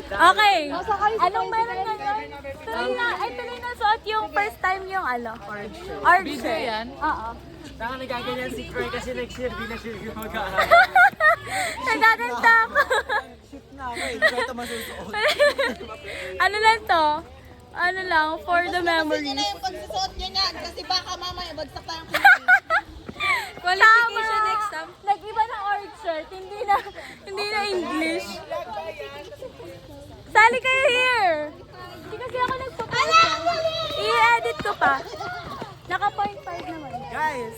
Okay. Anong meron ngayon? Tuloy na suot yung first time yung orange shirt. yan? Oo. Saka nagaganyan si Croy kasi next year, di na siya mag-aaral. Nagaganda ako. Shift na ako eh, hindi ko ito masusuot. Ano lang to? Ano lang, for the memory. Yun na yung pagsusuot niya niyan kasi baka mamaya bagsak tayong Qualification exam. Nag-iba ng orange shirt, hindi na English. Sali kayo here. Hindi kasi ako nagpapost. I-edit ko pa. Naka 0.5 naman. Guys,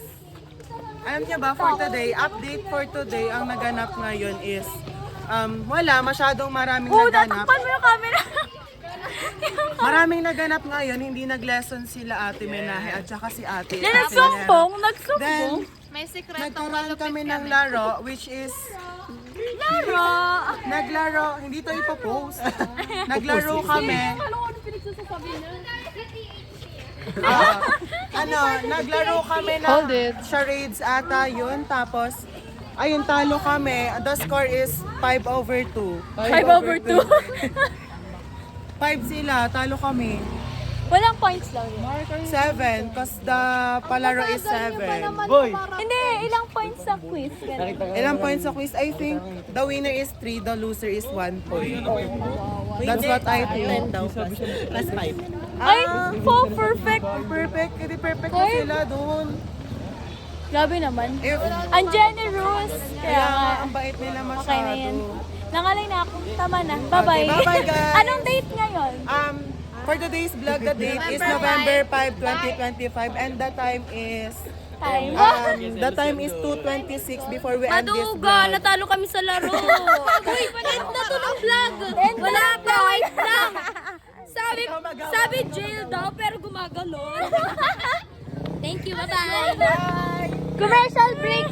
alam niyo ba, for today, update for today, ang naganap ngayon is, wala, masyadong maraming naganap. Natakpan mo yung camera. Maraming naganap ngayon, hindi nag-lesson sila Ate Menahe at saka si Ate. Yan, nagsumbong. Then, May secret nagkaroon kami ng laro, which is, Laro. naglaro, hindi to ipopost. Naglaro kami. Naglaro kami ng charades ata yun. Tapos, ayun, talo kami. The score is 5/2. 5/2. 5 sila, talo kami. Walang points lang yun. 7, cause the palaro is 7. Boy! Hindi, ilang points sa quiz? Ganun. Ilang points sa quiz? I think the winner is 3, the loser is 1 point. That's what I think. Plus 5. Ay, perfect. Perfect, hindi perfect na sila doon. Grabe naman. If, Ang generous. kaya nga, Kaya, ang bait nila okay na yan. masyado. Nangalay na ako. Tama na. Bye-bye. Okay, bye-bye, guys. Anong date ngayon? For today's vlog, the date is November 5, 2025 and the time is Time. the time is 2:26 before we end this Maduga, vlog. natalo kami sa laro. Uy, end na to ng vlog. Wala pa, wait lang. Sabi jail daw, pero gumaganon. Thank you, bye-bye. Commercial break.